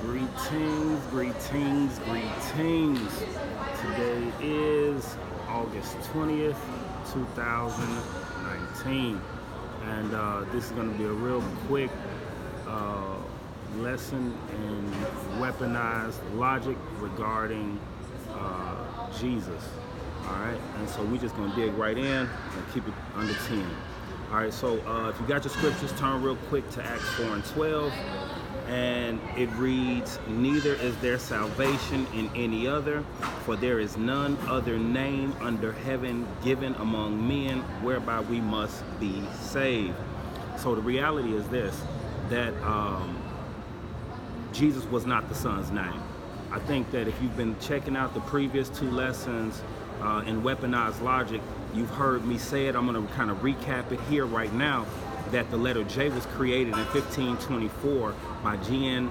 Greetings, greetings, greetings. Today is August 20th, 2019. And this is going to be a real quick lesson in weaponized logic regarding Jesus. All right, and so we're just going to dig right in and keep it under 10. All right, so if you got your scriptures, turn real quick to Acts 4 and 12. And it reads, "Neither is there salvation in any other, for there is none other name under heaven given among men whereby we must be saved." So the reality is this, that Jesus was not the Son's name. I think that if you've been checking out the previous two lessons in Weaponized Logic, you've heard me say it. I'm going to kind of recap it here right now, that the letter J was created in 1524 by Gian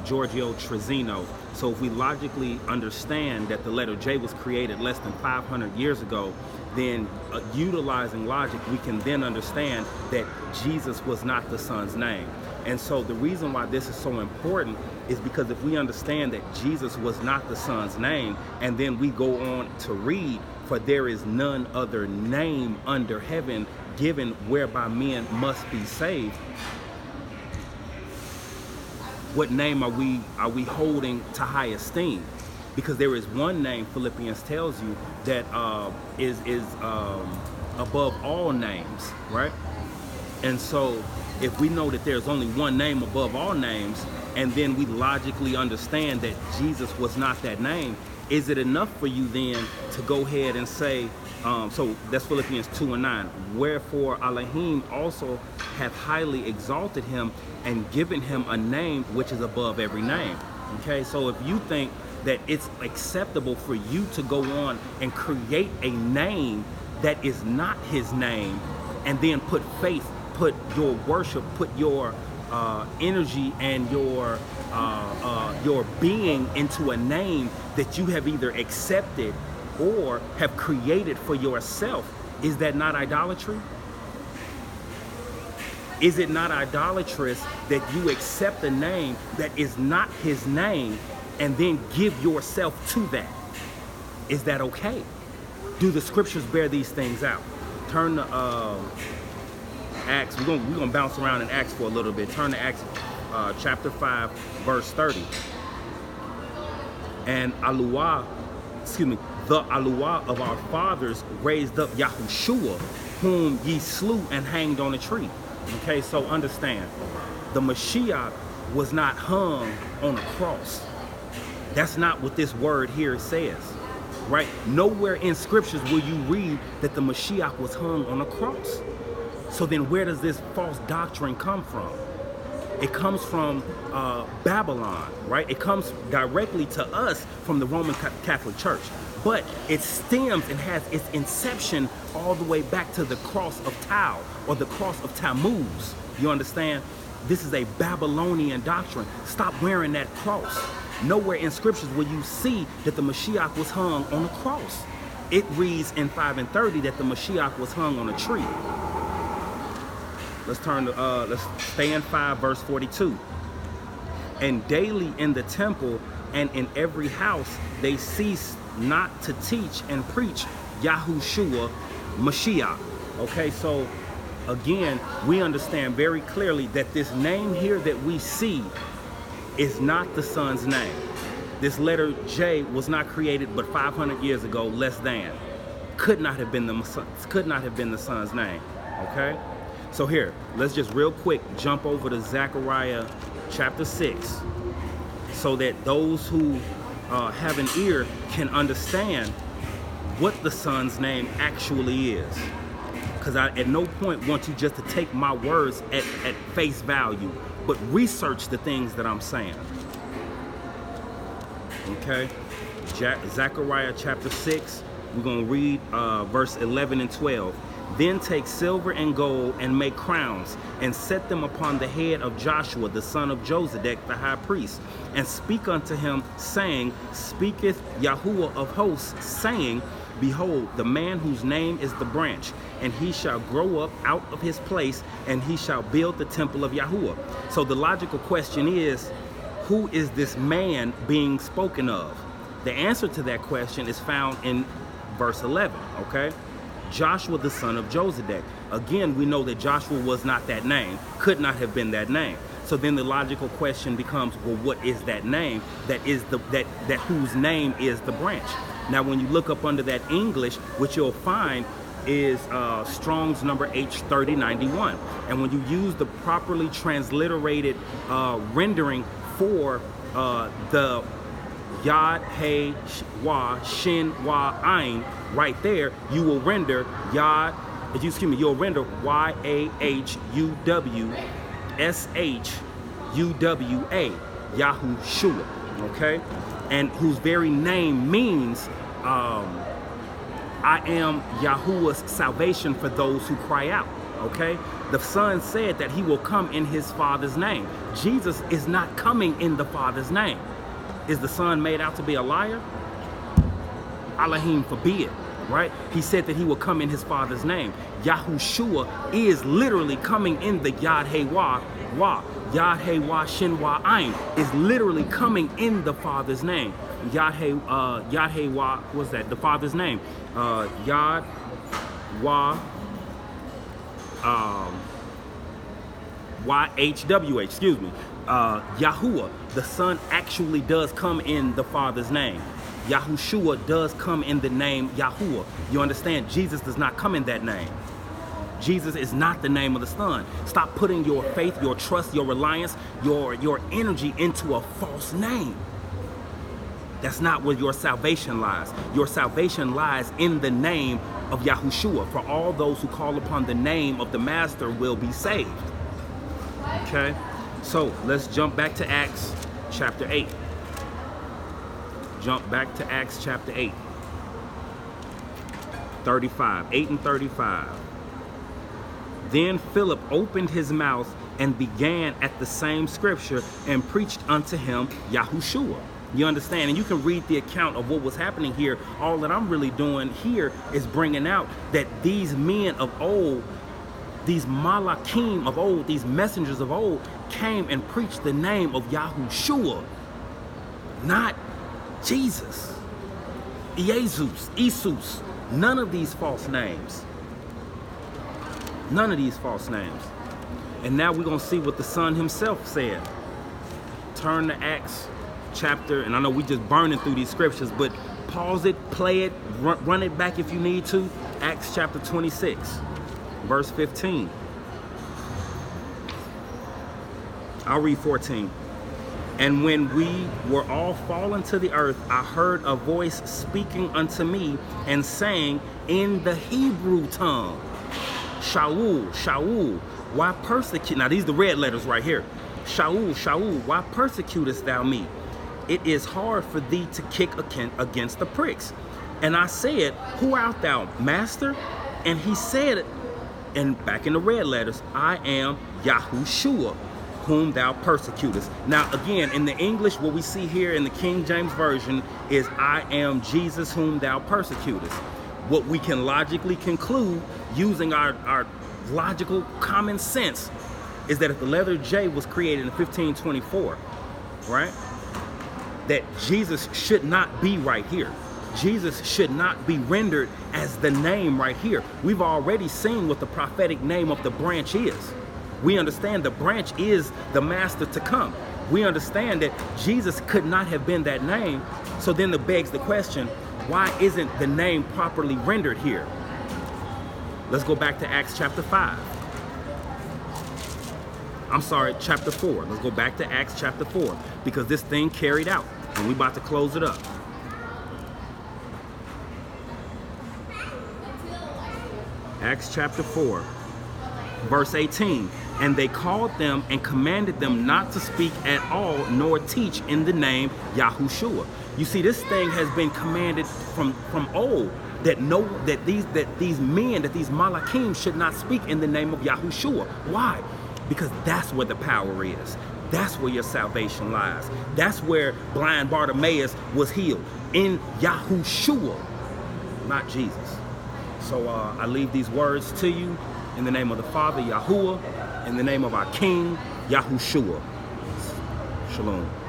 Giorgio Trezino. So if we logically understand that the letter J was created less than 500 years ago, then utilizing logic, we can then understand that Jesus was not the Son's name. And so the reason why this is so important is because if we understand that Jesus was not the Son's name, and then we go on to read, "For there is none other name under heaven given whereby men must be saved," what name are we holding to high esteem? Because there is one name, Philippians tells you, that is above all names, right? And so if we know that there's only one name above all names, and then we logically understand that Jesus was not that name, is it enough for you then to go ahead and say, so that's Philippians 2 and 9, "Wherefore Elohim also hath highly exalted him and given him a name which is above every name." Okay, so if you think that it's acceptable for you to go on and create a name that is not his name, and then put faith, put your worship, put your energy and your being into a name that you have either accepted or have created for yourself, is that not idolatry? Is it not idolatrous that you accept a name that is not his name and then give yourself to that? Is that okay? Do the scriptures bear these things out? Turn to Acts. We're gonna bounce around in Acts for a little bit. Turn to Acts chapter 5, verse 30. "And the Aluah of our fathers raised up Yahushua, whom ye slew and hanged on a tree." Okay, so understand, the Mashiach was not hung on a cross. That's not what this word here says, right? Nowhere in scriptures will you read that the Mashiach was hung on a cross. So then where does this false doctrine come from? It comes from Babylon, right? It comes directly to us from the Roman Catholic Church. But it stems and has its inception all the way back to the cross of Tau, or the cross of Tammuz. You understand? This is a Babylonian doctrine. Stop wearing that cross. Nowhere in scriptures will you see that the Mashiach was hung on a cross. It reads in 5 and 30 that the Mashiach was hung on a tree. Let's stay in 5, verse 42. "And daily in the temple and in every house they cease not to teach and preach Yahushua Mashiach." Okay, so again, we understand very clearly that this name here that we see is not the Son's name. This letter J was not created but 500 years ago, less than. Could not have been the Son's name. Okay? So here, let's just real quick jump over to Zechariah chapter 6, so that those who have an ear can understand what the Son's name actually is. Because I at no point want you just to take my words at face value, but research the things that I'm saying. Okay? Zechariah chapter 6, we're going to read verse 11 and 12. "Then take silver and gold and make crowns and set them upon the head of Joshua the son of Josedek the high priest, and speak unto him, saying, Speaketh Yahuwah of hosts, saying, Behold, the man whose name is the branch, and he shall grow up out of his place, and he shall build the temple of Yahuwah." So the logical question is, who is this man being spoken of? The answer to that question is found in verse 11, okay? Joshua, the son of Josedek. Again, we know that Joshua was not that name, could not have been that name. So then the logical question becomes, well, what is that name? That is that whose name is the branch. Now, when you look up under that English, what you'll find is Strong's number H3091. And when you use the properly transliterated rendering for the Yad, He, Wa, Shin, Wa, Ayin, right there, you will render you'll render YAHUWSHUWA, Yahushua, okay? And whose very name means I am Yahuwah's salvation for those who cry out, okay? The Son said that he will come in his Father's name. Jesus is not coming in the Father's name. Is the Son made out to be a liar? Elohim forbid, right? He said that he will come in his Father's name. Yahushua is literally coming in the Yad He Wa. Yad He Wa Shin Wa Ayin is literally coming in the Father's name. Yad He Wa, what's that? The Father's name. Yad Wa YHWH, excuse me. Yahuwah, the Son actually does come in the Father's name. Yahushua does come in the name Yahuwah. You understand? Jesus does not come in that name. Jesus is not the name of the Son. Stop putting your faith, your trust, your reliance, your energy into a false name. That's not where your salvation lies. Your salvation lies in the name of Yahushua. For all those who call upon the name of the Master will be saved. Okay? So let's jump back to Acts chapter 8. Jump back to Acts chapter 8. 35. 8 and 35. Then Philip opened his mouth and began at the same scripture and preached unto him Yahushua. You understand? And you can read the account of what was happening here. All that I'm really doing here is bringing out that these men of old, these malakim of old, these messengers of old, came and preached the name of Yahushua, not Jesus, Jesus, Isus, none of these false names. None of these false names. And now we're going to see what the Son himself said. Turn to Acts chapter, and I know we just burning through these scriptures, but pause it, play it, run it back if you need to. Acts chapter 26, verse 15. I'll read 14. And when we were all fallen to the earth, I heard a voice speaking unto me and saying in the Hebrew tongue, Shaul, Shaul, why persecute? Now these are the red letters right here. Shaul, Shaul, why persecutest thou me? It is hard for thee to kick against the pricks. And I said, who art thou, master? And he said, and back in the red letters, I am Yahushua, whom thou persecutest. Now again, in the English, what we see here in the King James Version is I am Jesus whom thou persecutest. What we can logically conclude using our logical common sense is that if the letter J was created in 1524, right, that Jesus should not be right here. Jesus should not be rendered as the name right here. We've already seen what the prophetic name of the branch is. We understand the branch is the Master to come. We understand that Jesus could not have been that name. So then it begs the question, why isn't the name properly rendered here? Let's go back to Acts chapter 5. I'm sorry, chapter 4. Let's go back to Acts chapter 4 because this thing carried out and we're about to close it up. Acts chapter 4, verse 18. And they called them and commanded them not to speak at all, nor teach in the name Yahushua. You see, this thing has been commanded from old that these malakim should not speak in the name of Yahushua. Why? Because that's where the power is. That's where your salvation lies. That's where blind Bartimaeus was healed, in Yahushua, not Jesus. So I leave these words to you in the name of the Father, Yahuwah, in the name of our King, Yahushua. Shalom.